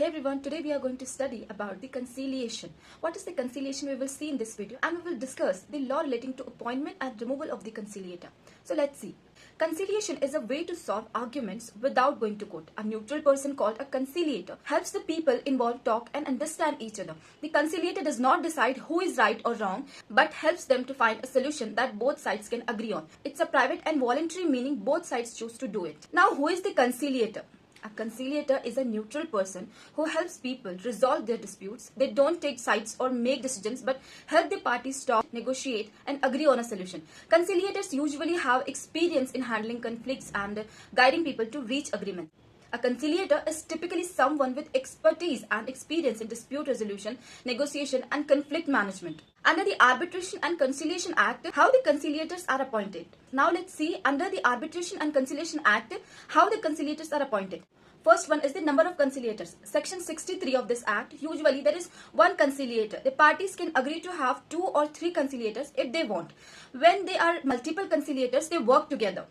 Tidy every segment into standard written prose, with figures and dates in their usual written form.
Hey everyone, today we are going to study about the conciliation. What is the conciliation we will see in this video, and we will discuss the law relating to appointment and removal of the conciliator. So let's see. Conciliation is a way to solve arguments without going to court. A neutral person called a conciliator helps the people involved talk and understand each other. The conciliator does not decide who is right or wrong, but helps them to find a solution that both sides can agree on. It's a private and voluntary, meaning both sides choose to do it. Now, who is the conciliator? A conciliator is a neutral person who helps people resolve their disputes. They don't take sides or make decisions, but help the parties talk, negotiate, and agree on a solution. Conciliators usually have experience in handling conflicts and guiding people to reach agreement. A conciliator is typically someone with expertise and experience in dispute resolution, negotiation, and conflict management. Under the Arbitration and Conciliation Act, how the conciliators are appointed. Now let's see under the Arbitration and Conciliation Act, how the conciliators are appointed. First one is the number of conciliators. Section 63 of this act, usually there is one conciliator. The parties can agree to have 2 or 3 conciliators if they want. When there are multiple conciliators, they work together.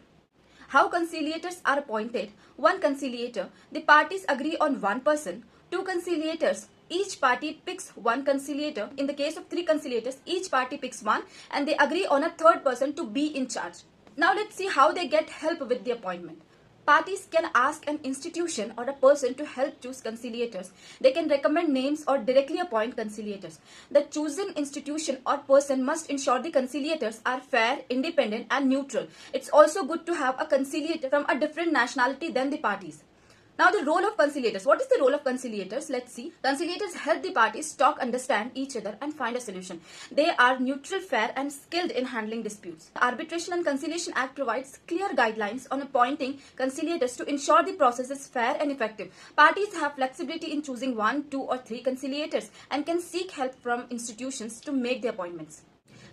How conciliators are appointed? One conciliator. The parties agree on one person. 2 conciliators. Each party picks one conciliator. In the case of 3 conciliators, each party picks one and they agree on a third person to be in charge. Now let's see how they get help with the appointment. Parties can ask an institution or a person to help choose conciliators. They can recommend names or directly appoint conciliators. The chosen institution or person must ensure the conciliators are fair, independent, and neutral. It's also good to have a conciliator from a different nationality than the parties. Now the role of conciliators. What is the role of conciliators? Let's see. Conciliators help the parties talk, understand each other and find a solution. They are neutral, fair and skilled in handling disputes. The Arbitration and Conciliation Act provides clear guidelines on appointing conciliators to ensure the process is fair and effective. Parties have flexibility in choosing 1, 2 or 3 conciliators and can seek help from institutions to make the appointments.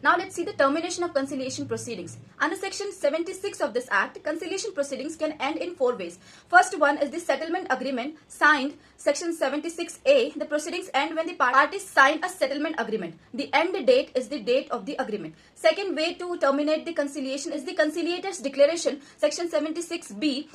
Now let's see the termination of conciliation proceedings. Under section 76 of this act, conciliation proceedings can end in 4 ways. First one is the settlement agreement signed. Section 76A, the proceedings end when the parties sign a settlement agreement. The end date is the date of the agreement. Second way to terminate the conciliation is the conciliator's declaration. Section 76B,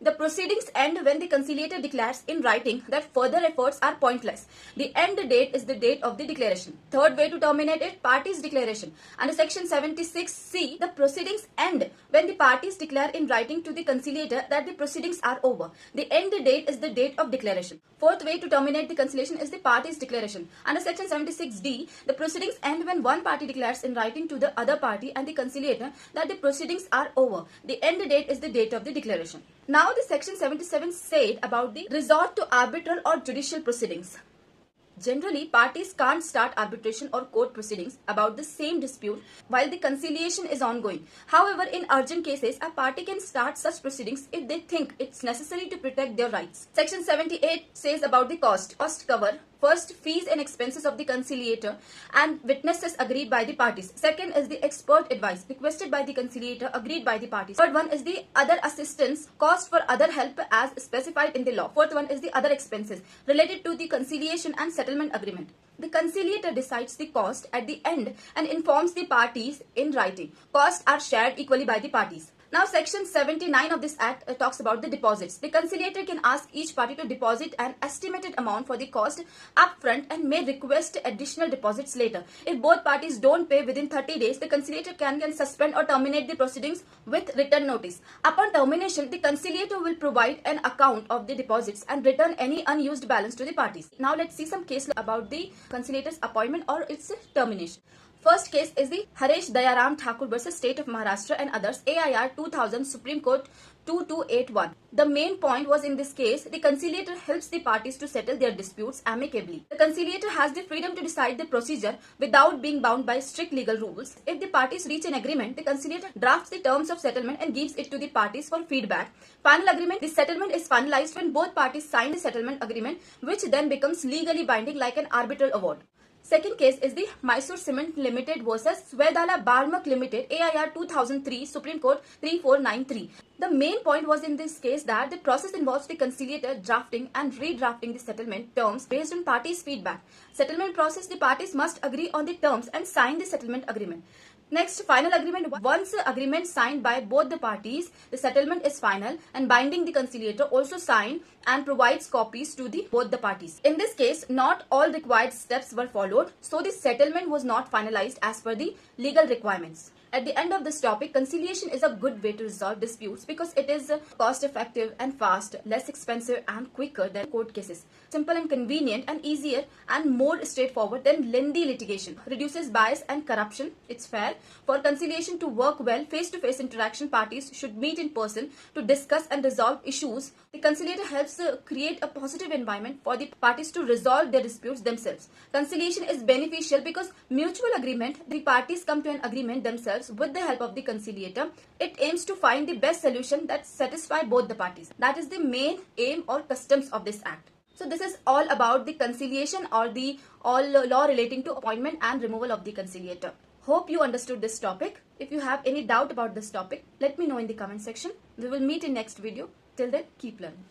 the proceedings end when the conciliator declares in writing that further efforts are pointless. The end date is the date of the declaration. Third way to terminate it, parties' declaration. Under section 76C, the proceedings end when the parties declare in writing to the conciliator that the proceedings are over. The end date is the date of declaration. Fourth way to terminate the conciliation is the parties' declaration. Under section 76D, the proceedings end when one party declares in writing to the other party and the conciliator that the proceedings are over. The end date is the date of the declaration. Now the section 77 said about the resort to arbitral or judicial proceedings. Generally, parties can't start arbitration or court proceedings about the same dispute while the conciliation is ongoing. However, in urgent cases, a party can start such proceedings if they think it's necessary to protect their rights. Section 78 says about the cost cover. First, fees and expenses of the conciliator and witnesses agreed by the parties. Second is the expert advice requested by the conciliator agreed by the parties. Third one is the other assistance, cost for other help as specified in the law. Fourth one is the other expenses related to the conciliation and settlement agreement. The conciliator decides the cost at the end and informs the parties in writing. Costs are shared equally by the parties. Now section 79 of this act talks about the deposits. The conciliator can ask each party to deposit an estimated amount for the cost upfront and may request additional deposits later. If both parties don't pay within 30 days, the conciliator can suspend or terminate the proceedings with written notice. Upon termination, the conciliator will provide an account of the deposits and return any unused balance to the parties. Now let's see some case about the conciliator's appointment or its termination. First case is the Haresh Dayaram Thakur versus State of Maharashtra and others, AIR 2000, Supreme Court 2281. The main point was in this case, the conciliator helps the parties to settle their disputes amicably. The conciliator has the freedom to decide the procedure without being bound by strict legal rules. If the parties reach an agreement, the conciliator drafts the terms of settlement and gives it to the parties for feedback. Final agreement, the settlement is finalized when both parties sign the settlement agreement, which then becomes legally binding like an arbitral award. Second case is the Mysore Cement Limited versus Swedala Barmak Limited, AIR 2003, Supreme Court 3493. The main point was in this case that the process involves the conciliator drafting and redrafting the settlement terms based on parties' feedback. Settlement process, the parties must agree on the terms and sign the settlement agreement. Next, final agreement. Once agreement signed by both the parties, the settlement is final and binding. The conciliator also signed and provides copies to both the parties. In this case, not all required steps were followed, so the settlement was not finalized as per the legal requirements. At the end of this topic, conciliation is a good way to resolve disputes because it is cost effective and fast, less expensive and quicker than court cases. Simple and convenient and easier and more straightforward than lengthy litigation. Reduces bias and corruption. It's fair. For conciliation to work well, face-to-face interaction, parties should meet in person to discuss and resolve issues. The conciliator helps create a positive environment for the parties to resolve their disputes themselves. Conciliation is beneficial because mutual agreement, the parties come to an agreement themselves with the help of the conciliator. It aims to find the best solution that satisfies both the parties. That is the main aim or customs of this act. So this is all about the conciliation or the all law relating to appointment and removal of the conciliator. Hope you understood this topic. If you have any doubt about this topic, let me know in the comment section. We will meet in next video. Till then, keep learning.